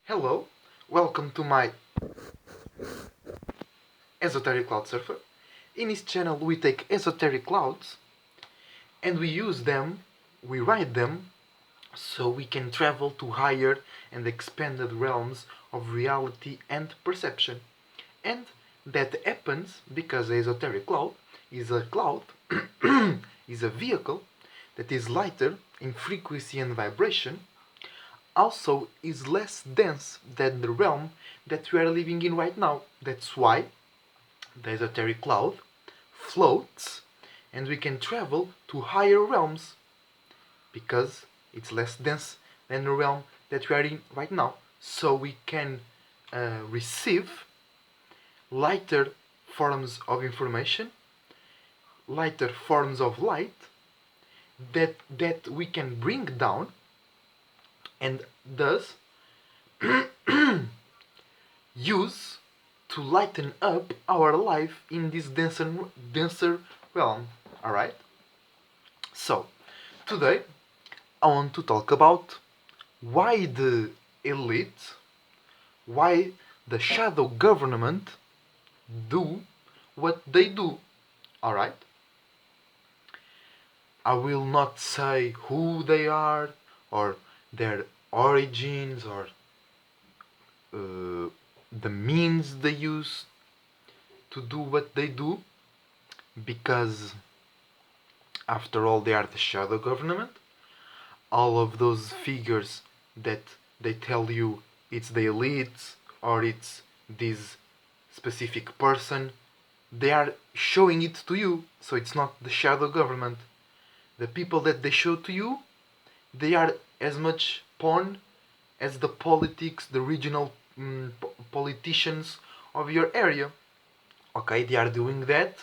Hello, welcome to my esoteric cloud surfer. In this channel we take esoteric clouds and we use them, we ride them so we can travel to higher and expanded realms of reality and perception. And that happens because the esoteric cloud is a vehicle that is lighter in frequency and vibration, also is less dense than the realm that we are living in right now. That's why the esoteric cloud floats and we can travel to higher realms because it's less dense than the realm that we are in right now. So we can receive lighter forms of information, lighter forms of light that we can bring down and thus use to lighten up our life in this denser realm. Alright? So, today I want to talk about why the elite, why the shadow government do what they do. Alright? I will not say who they are or their origins or the means they use to do what they do because after all they are the shadow government. All of those figures that they tell you it's the elite or it's this specific person, they are showing it to you, so it's not the shadow government. The people that they show to you, they are as much pawn as the politics, the regional politicians of your area. Okay, they are doing that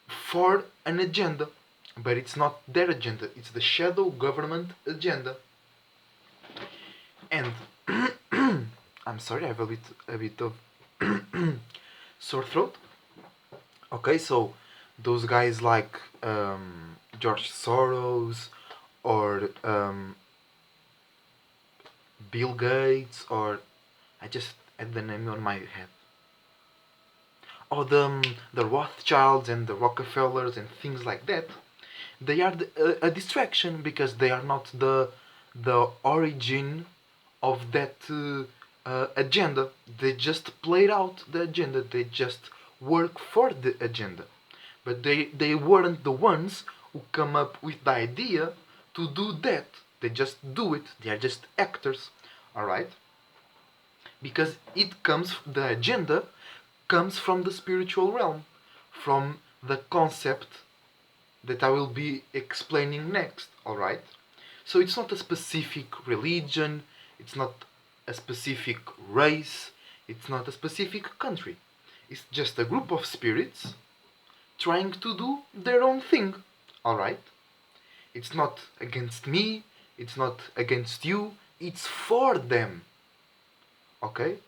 for an agenda, but it's not their agenda, it's the shadow government agenda. And I'm sorry, I have a bit of sore throat. Okay, so those guys like George Soros or Bill Gates, or I just had the name on my head. Or the Rothschilds and the Rockefellers and things like that. They are a distraction because they are not the origin of that agenda. They just played out the agenda. They just work for the agenda. But they weren't the ones who come up with the idea to do that. They just do it. They are just actors. Alright? Because the agenda comes from the spiritual realm, from the concept that I will be explaining next, alright? So it's not a specific religion, it's not a specific race, it's not a specific country. It's just a group of spirits trying to do their own thing, alright? It's not against me, it's not against you, it's for them, okay?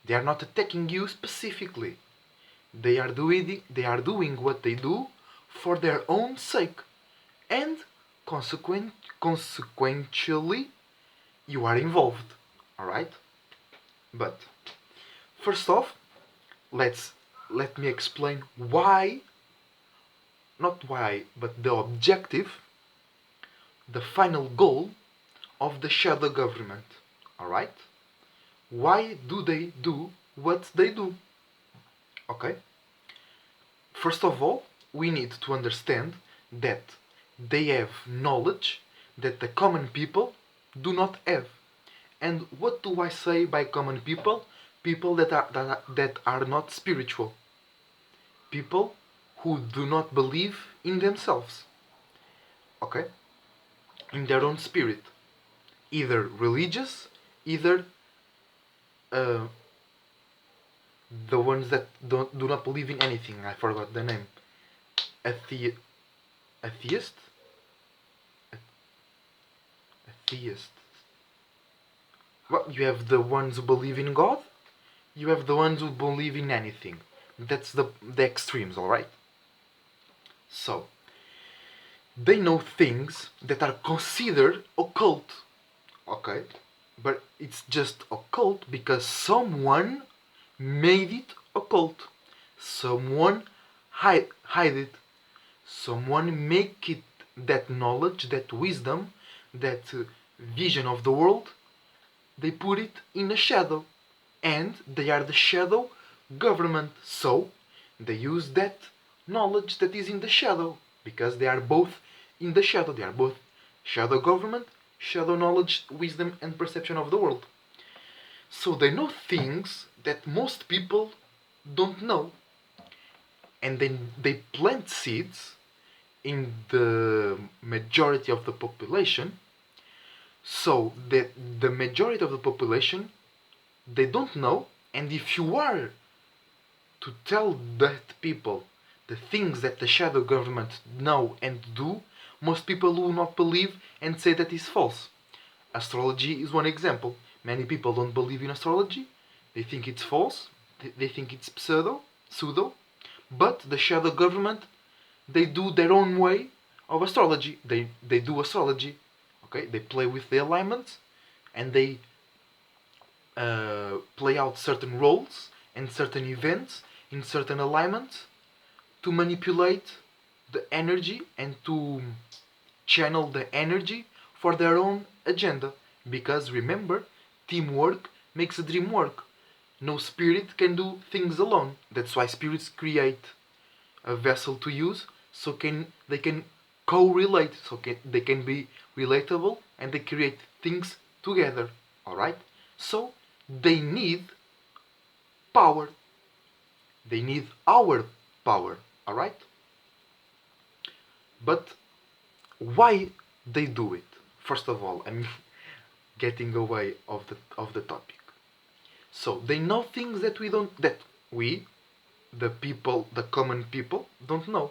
They are not attacking you specifically. They are doing what they do for their own sake, and consequentially you are involved. Alright? But first off, let me explain why, not why, but the objective, the final goal of the shadow government. Alright? Why do they do what they do? Okay? First of all, we need to understand that they have knowledge that the common people do not have. And what do I say by common people? People that are not spiritual. People who do not believe in themselves. Okay? In their own spirit. Either religious, either uh, the ones that do not believe in anything. I forgot the name. Atheist? Atheist. Well, you have the ones who believe in God. You have the ones who believe in anything. That's the extremes, alright? So, they know things that are considered occult. Okay? but it's just a cult because someone made it a cult. Someone hide it. Someone make it that knowledge, that wisdom, that vision of the world. They put it in a shadow, and they are the shadow government. So they use that knowledge that is in the shadow because they are both in the shadow. They are both shadow government, shadow knowledge, wisdom, and perception of the world. So they know things that most people don't know, and then they plant seeds in the majority of the population, so that the majority of the population they don't know. And if you are to tell that people the things that the shadow government know and do, most people will not believe and say that is false. Astrology is one example. Many people don't believe in astrology. They think it's false. They think it's pseudo. But the shadow government, they do their own way of astrology. They do astrology. Okay, they play with the alignments, and they play out certain roles and certain events in certain alignments to manipulate the energy and to channel the energy for their own agenda. Because remember, teamwork makes the dream work. No spirit can do things alone. That's why spirits create a vessel to use, so they can co-relate, so they can be relatable, and they create things together. All right. So they need power. They need our power. All right. But why they do it? First of all, I'm getting away of the topic. So they know things that we, the people, the common people, don't know.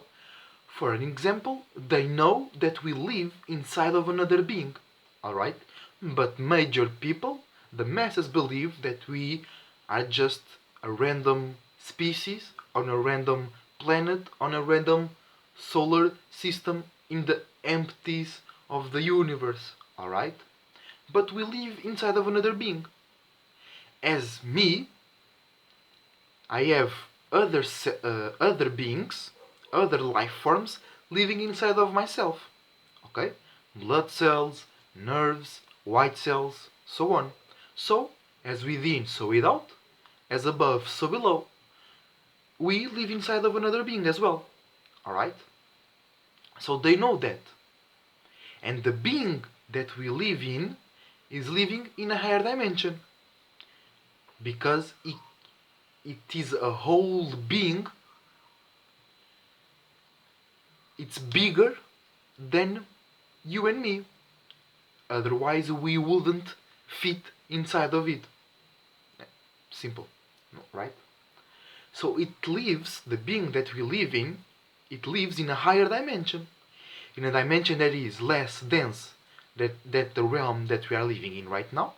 For an example, they know that we live inside of another being, alright? But major people, the masses, believe that we are just a random species on a random planet, on a random solar system in the empties of the universe, alright? But we live inside of another being. As me, I have other beings, other life forms living inside of myself. Okay? Blood cells, nerves, white cells, so on. So, as within, so without, as above, so below. We live inside of another being as well. Alright? So they know that. And the being that we live in is living in a higher dimension. Because it is a whole being. It's bigger than you and me. Otherwise, we wouldn't fit inside of it. Simple, right? So it lives, the being that we live in, it lives in a higher dimension. In a dimension that is less dense than the realm that we are living in right now.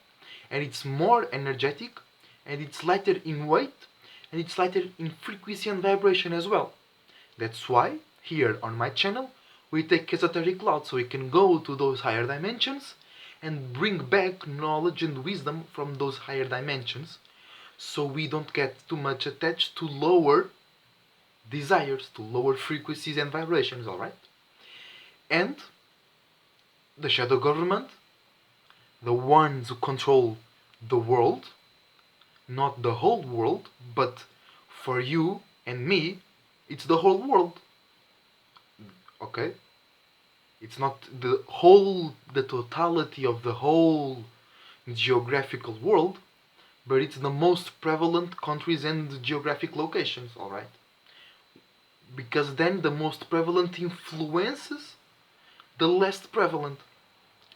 And it's more energetic, and it's lighter in weight, and it's lighter in frequency and vibration as well. That's why, here on my channel, we take esoteric cloud so we can go to those higher dimensions and bring back knowledge and wisdom from those higher dimensions, so we don't get too much attached to lower desires, to lower frequencies and vibrations, alright? And the shadow government, the ones who control the world, not the whole world, but for you and me, it's the whole world. Okay? It's not the totality of the whole geographical world, but it's the most prevalent countries and geographic locations, alright? Because then the most prevalent influences the less prevalent,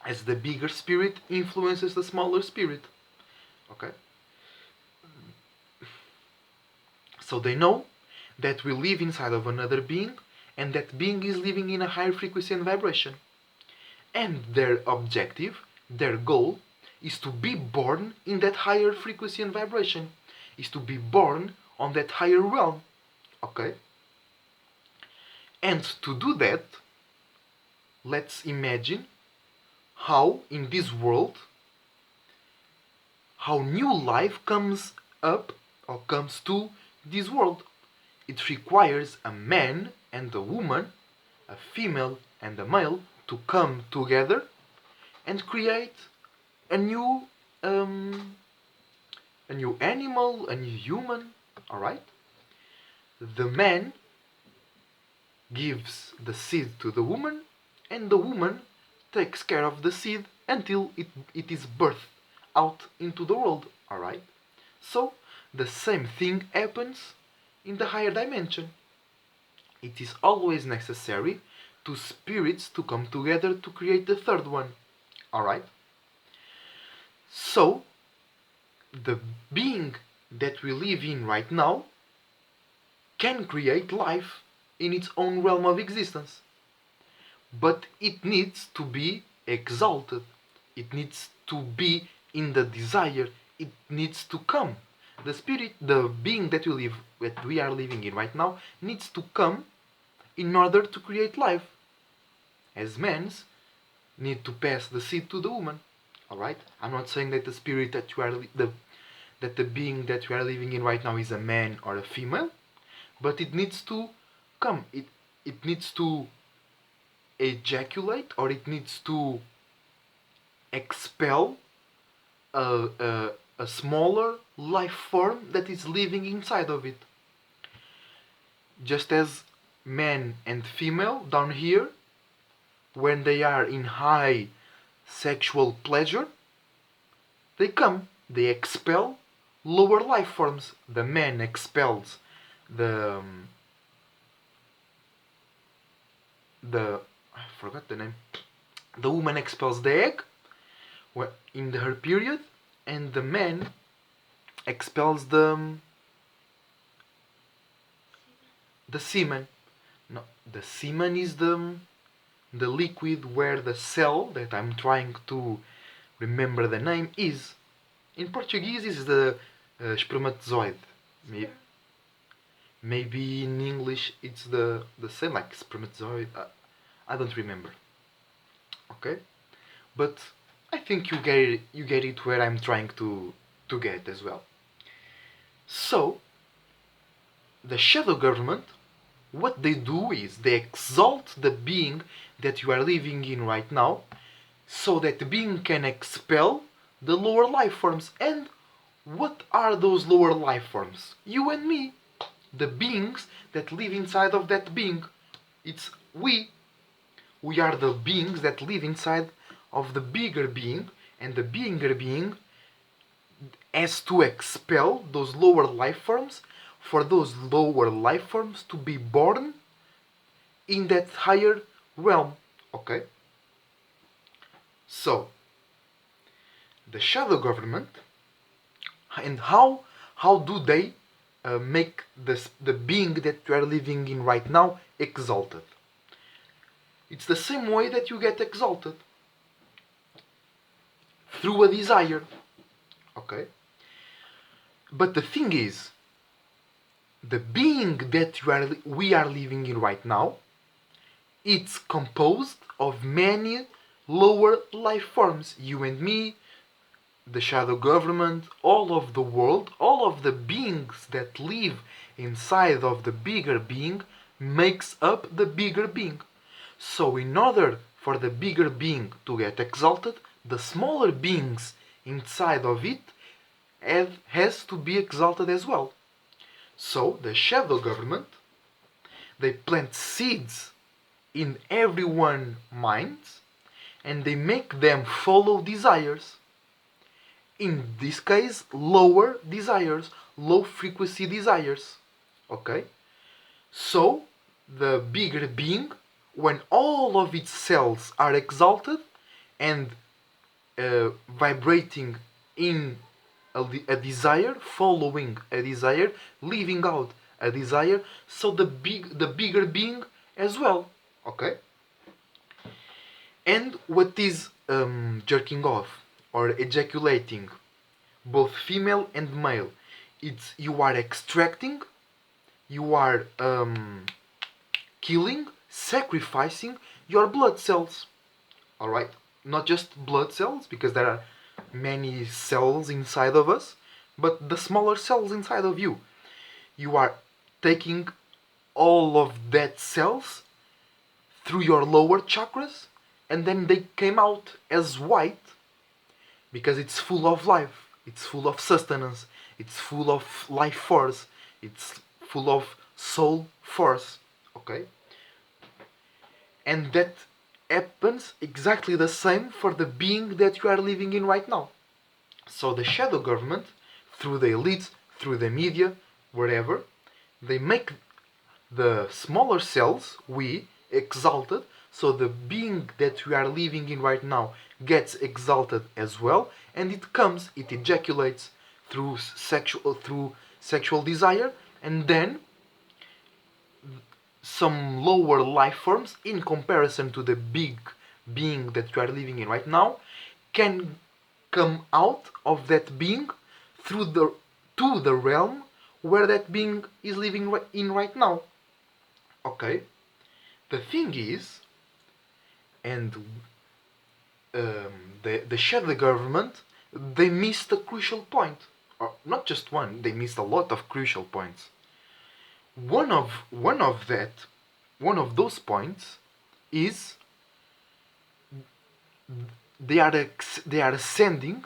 as the bigger spirit influences the smaller spirit. Okay? So they know that we live inside of another being, and that being is living in a higher frequency and vibration. And their objective, their goal, is to be born in that higher frequency and vibration. Is to be born on that higher realm. Okay? And to do that, let's imagine how in this world how new life comes up or comes to this world. It requires a man and a woman, a female and a male, to come together and create a new um, a new animal, a new human. All right. The man gives the seed to the woman, and the woman takes care of the seed until it is birthed out into the world. Alright? So, the same thing happens in the higher dimension. It is always necessary to spirits to come together to create the third one. Alright? So, the being that we live in right now can create life in its own realm of existence. But it needs to be exalted. It needs to be in the desire. It needs to come. The spirit, the being that we are living in right now, needs to come in order to create life. As men's need to pass the seed to the woman. All right. I'm not saying that the spirit that that the being that we are living in right now is a man or a female, but it needs to come. It needs to ejaculate, or it needs to expel a smaller life form that is living inside of it. Just as man and female down here, when they are in high sexual pleasure, they expel lower life forms. The man expels the I forgot the name. The woman expels the egg in her period, and the man expels the semen. No, the semen is the liquid where the cell that I'm trying to remember the name is. In Portuguese is the spermatozoid. Maybe in English it's the same, like spermatozoid. I don't remember. Okay, but I think you get it where I'm trying to get as well. So the shadow government, what they do is they exalt the being that you are living in right now, so that the being can expel the lower life forms. And what are those lower life forms? You and me, the beings that live inside of that being. It's we. We are the beings that live inside of the bigger being, and the bigger being has to expel those lower life forms for those lower life forms to be born in that higher realm. Okay? So, the shadow government, and how do they make the being that you are living in right now exalted? It's the same way that you get exalted, through a desire. Okay? But the thing is, the being that we are living in right now, it's composed of many lower life forms. You and me, the shadow government, all of the world, all of the beings that live inside of the bigger being makes up the bigger being. So in order for the bigger being to get exalted, the smaller beings inside of it has to be exalted as well. So the shadow government, they plant seeds in everyone's minds, and they make them follow desires. In this case, lower desires, low frequency desires. Okay? So the bigger being, when all of its cells are exalted and vibrating in a desire, following a desire, living out a desire, so the bigger being as well. Okay? And what is jerking off or ejaculating, both female and male? It's you are extracting, you are killing, sacrificing your blood cells. All right, not just blood cells, because there are many cells inside of us, but the smaller cells inside of you. You are taking all of that cells through your lower chakras, and then they came out as white because it's full of life, it's full of sustenance, it's full of life force, it's full of soul force. Okay? And that happens exactly the same for the being that you are living in right now. So the shadow government, through the elites, through the media, wherever, they make the smaller cells, we, exalted, so the being that we are living in right now gets exalted as well, and it ejaculates through sexual desire, and then some lower life forms, in comparison to the big being that you are living in right now, can come out of that being through the to the realm where that being is living in right now. Okay? The thing is, and the shadow government, they missed a crucial point. Or not just one, they missed a lot of crucial points. One of those points is they are ascending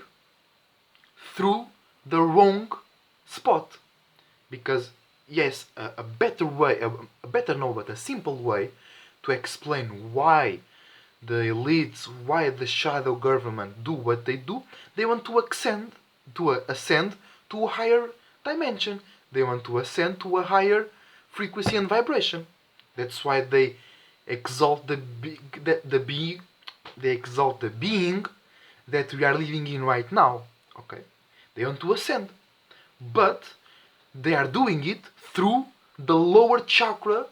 through the wrong spot. Because yes, a better way, a better no, but a simple way to explain why the elites, why the shadow government do what they do, they want to ascend to a higher dimension. They want to ascend to a higher frequency and vibration. That's why they exalt they exalt the being that we are living in right now. Okay, they want to ascend, but they are doing it through the lower chakra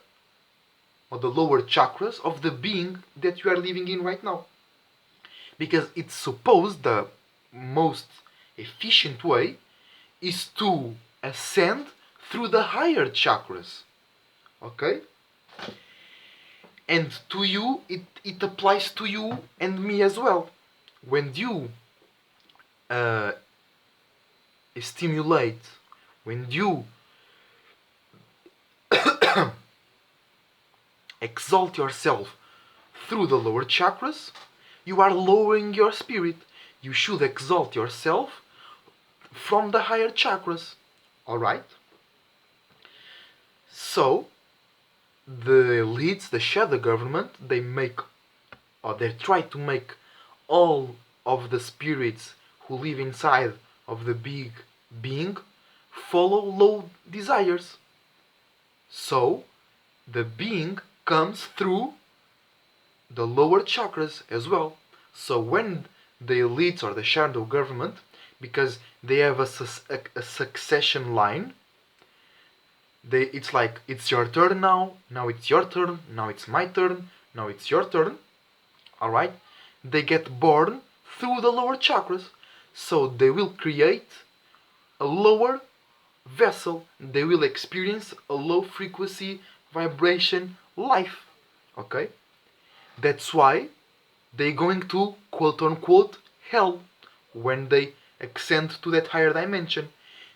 or the lower chakras of the being that you are living in right now. Because it's supposed the most efficient way is to ascend through the higher chakras. Okay? And to you, it applies to you and me as well. When you uh, stimulate, when you exalt yourself through the lower chakras, you are lowering your spirit. You should exalt yourself from the higher chakras. Alright? So, the elites, the shadow government, they try to make all of the spirits who live inside of the big being follow low desires. So, the being comes through the lower chakras as well. So when the elites or the shadow government, because they have a succession line, it's like, it's your turn now it's your turn, now it's my turn, now it's your turn. Alright? They get born through the lower chakras. So they will create a lower vessel. They will experience a low frequency vibration life. Okay? That's why they're going to quote unquote hell when they ascend to that higher dimension,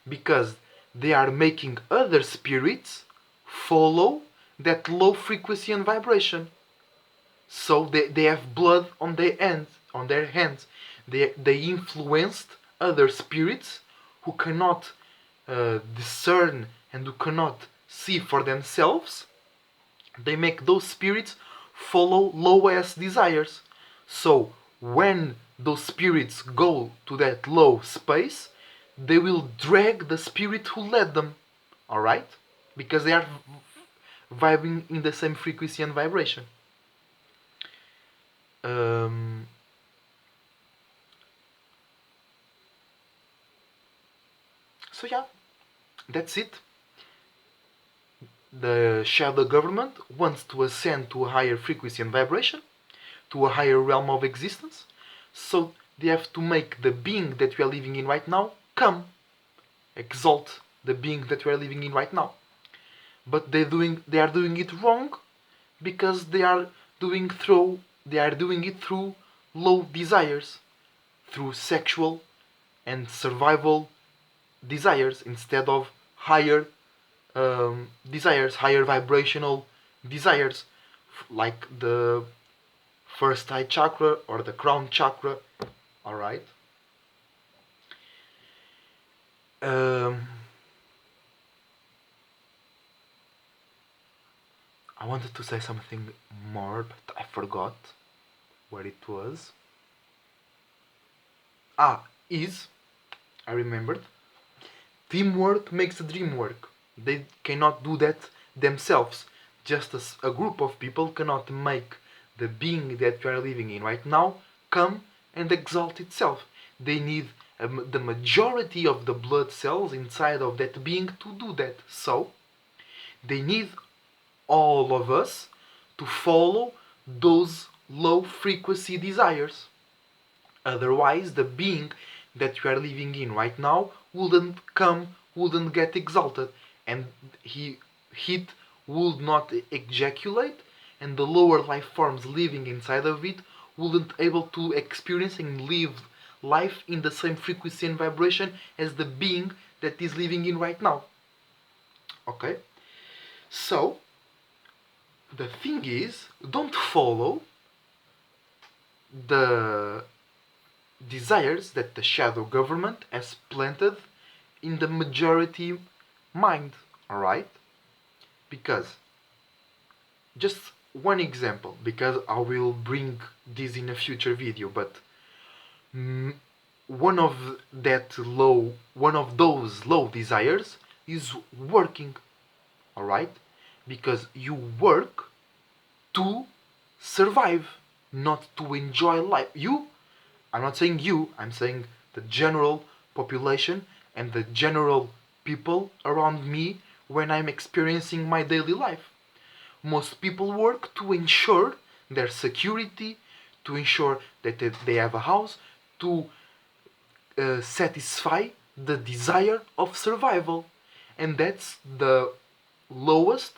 because they are making other spirits follow that low frequency and vibration. So they have blood on their hands. They influenced other spirits who cannot discern and who cannot see for themselves. They make those spirits follow low ass desires. So when those spirits go to that low space, they will drag the spirit who led them. Alright? Because they are vibing in the same frequency and vibration. So yeah, that's it. The shadow government wants to ascend to a higher frequency and vibration, to a higher realm of existence. So they have to make the being that we are living in right now come, exalt the being that we are living in right now. But they are doing it wrong, because they are doing it through low desires, through sexual and survival desires instead of higher desires, higher vibrational desires, like the first eye chakra or the crown chakra. All right. Um, I wanted to say something more, but I forgot where it was. Ah, is I remembered. Teamwork makes the dream work. They cannot do that themselves. Just as a group of people cannot make the being that you are living in right now come and exalt itself. They need the majority of the blood cells inside of that being to do that. So, they need all of us to follow those low frequency desires. Otherwise, the being that you are living in right now wouldn't get exalted, and heat would not ejaculate, and the lower life forms living inside of it wouldn't able to experience and live life in the same frequency and vibration as the being that is living in right now. Okay? So, the thing is, don't follow the desires that the shadow government has planted in the majority mind. Alright? Because, just one example, because I will bring this in a future video, but mm, one of those low desires is working. Alright? Because you work to survive, not to enjoy life. I'm not saying you, I'm saying the general population and the general people around me when I'm experiencing my daily life. Most people work to ensure their security, to ensure that they have a house, to satisfy the desire of survival. And that's the lowest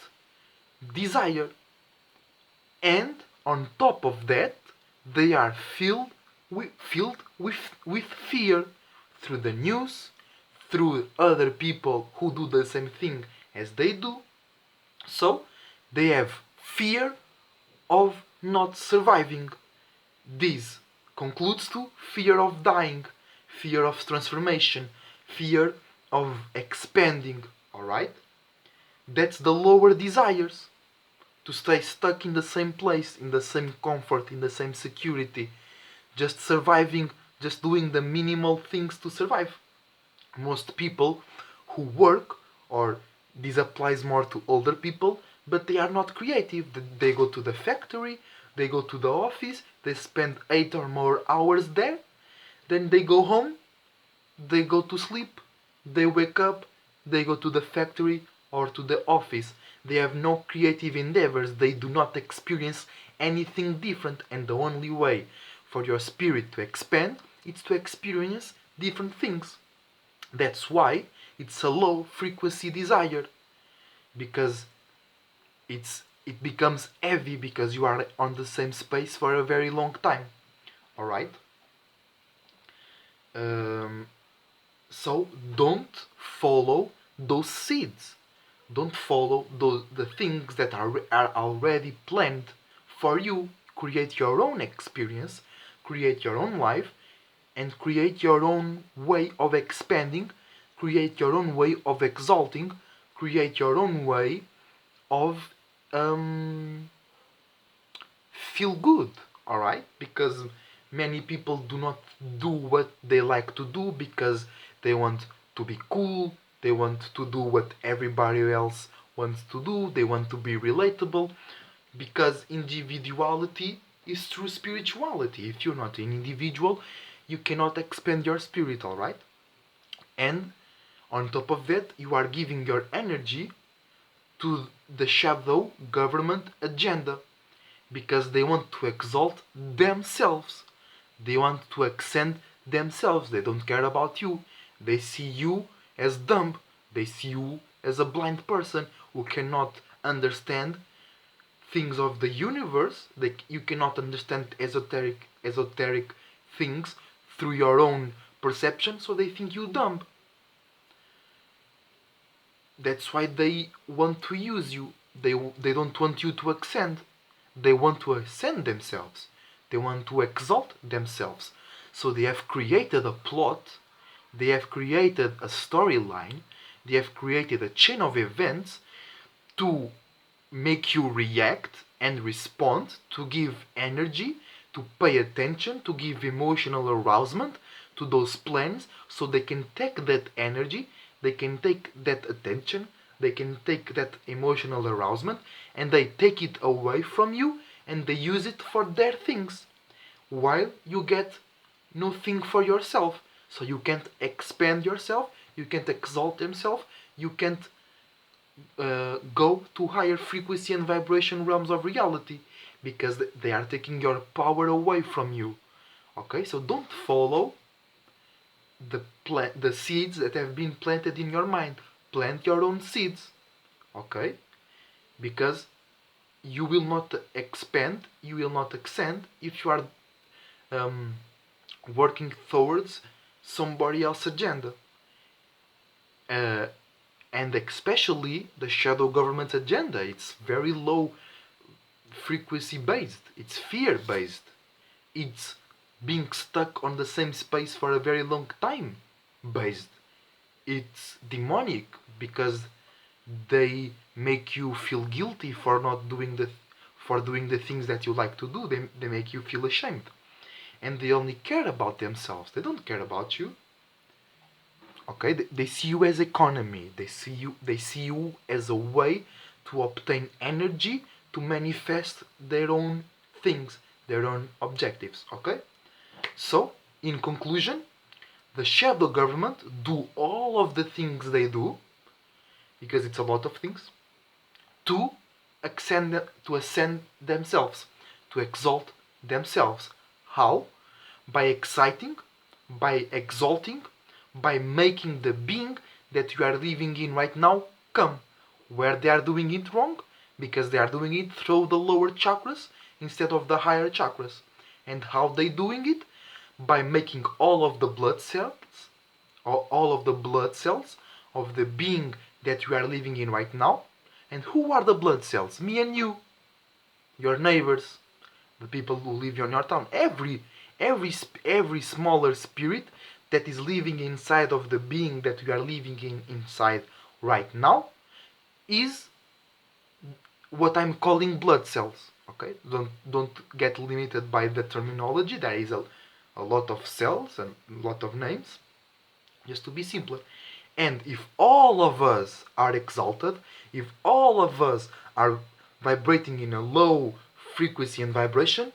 desire. And on top of that, they are filled with fear through the news, through other people who do the same thing as they do. So they have fear of not surviving. This concludes to fear of dying, fear of transformation, fear of expanding. Alright? That's the lower desires. To stay stuck in the same place, in the same comfort, in the same security, just surviving, just doing the minimal things to survive. Most people who work, or this applies more to older people, but they are not creative. They go to the factory, they go to the office, they spend 8 or more hours there, then they go home, they go to sleep, they wake up, they go to the factory or to the office. They have no creative endeavors, they do not experience anything different, and the only way for your spirit to expand is to experience different things. That's why it's a low frequency desire, because it becomes heavy because you are on the same space for a very long time. Alright? Um, so don't follow those seeds. Don't follow the things that are already planned for you. Create your own experience, create your own life, and create your own way of expanding, create your own way of exalting, create your own way of um, feel good, alright? Because many people do not do what they like to do because they want to be cool, they want to do what everybody else wants to do, they want to be relatable, because individuality is true spirituality. If you're not an individual, you cannot expand your spirit, alright? And on top of that, you are giving your energy to the shadow government agenda, because they want to exalt themselves. They want to ascend themselves. They don't care about you. They see you as dumb. They see you as a blind person who cannot understand things of the universe. You cannot understand esoteric things through your own perception, so they think you dumb. That's why they want to use you. They don't want you to ascend. They want to ascend themselves. They want to exalt themselves. So they have created a plot, they have created a storyline, they have created a chain of events to make you react and respond, to give energy, to pay attention, to give emotional arousement to those plans, so they can take that energy, they can take that attention, they can take that emotional arousement, and they take it away from you and they use it for their things, while you get nothing for yourself. So you can't expand yourself, you can't exalt yourself, you can't go to higher frequency and vibration realms of reality, because they are taking your power away from you. Okay, so don't follow the seeds that have been planted in your mind. Plant your own seeds. Okay, because you will not expand, you will not ascend if you are um, working towards somebody else's agenda. Uh, and especially the shadow government agenda. It's very low frequency based, it's fear based, it's being stuck on the same space for a very long time based. It's demonic because they make you feel guilty for not doing the things that you like to do. They make you feel ashamed, and they only care about themselves. They don't care about you. Okay, they see you as economy. They see you as a way to obtain energy to manifest their own things, their own objectives. Okay, so in conclusion, the shadow government do all of the things they do, because it's a lot of things, to ascend themselves, to exalt themselves. How? By exciting, by exalting, by making the being that you are living in right now come. Where they are doing it wrong? Because they are doing it through the lower chakras instead of the higher chakras. And how they doing it? By making all of the blood cells, or all of the blood cells of the being that you are living in right now. And who are the blood cells? Me and you, your neighbors, the people who live in your town. Every smaller spirit that is living inside of the being that we are living inside right now is what I'm calling blood cells. Okay, don't get limited by the terminology. There is a lot of cells and a lot of names, just to be simpler. And if all of us are exalted, if all of us are vibrating in a low frequency and vibration,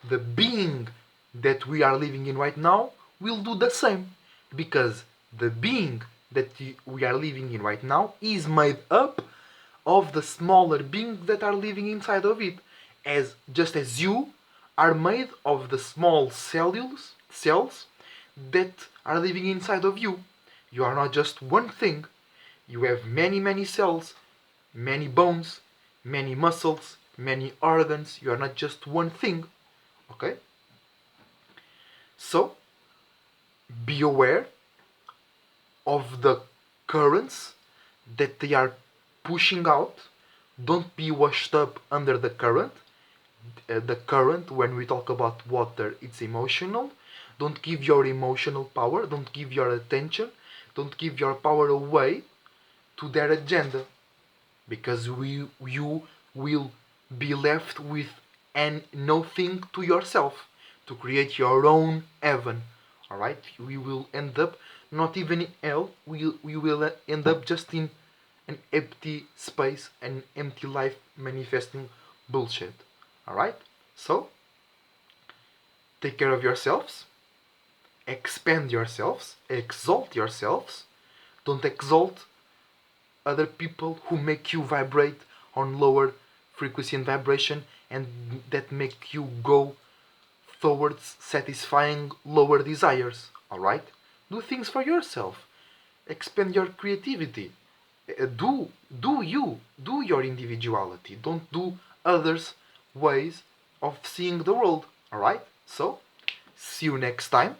the being that we are living in right now will do the same. Because the being that we are living in right now is made up of the smaller beings that are living inside of it. Just as you are made of the small cells that are living inside of you. You are not just one thing. You have many cells, many bones, many muscles, many organs. You are not just one thing. Okay? So, be aware of the currents that they are pushing out. Don't be washed up under the current. The current, when we talk about water, it's emotional. Don't give your emotional power, don't give your attention, don't give your power away to their agenda, because you will be left with nothing to yourself to create your own heaven. All right, we will end up not even in hell. We will end up just in an empty space, an empty life manifesting bullshit. All right, so take care of yourselves, expand yourselves, exalt yourselves. Don't exalt other people who make you vibrate on lower frequency and vibration, and that make you go towards satisfying lower desires. Alright? Do things for yourself. Expand your creativity. Do your individuality. Don't do others' ways of seeing the world. Alright? So, see you next time.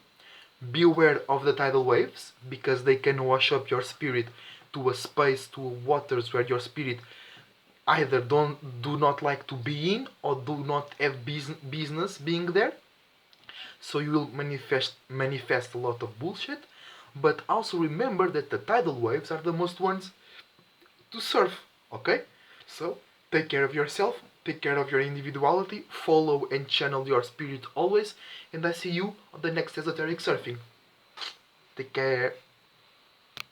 Be aware of the tidal waves because they can wash up your spirit to a space, to waters where your spirit either do not like to be in or do not have business being there. So you will manifest a lot of bullshit. But also remember that the tidal waves are the most ones to surf. Okay? So take care of yourself, take care of your individuality, follow and channel your spirit always, and I see you on the next esoteric surfing. Take care.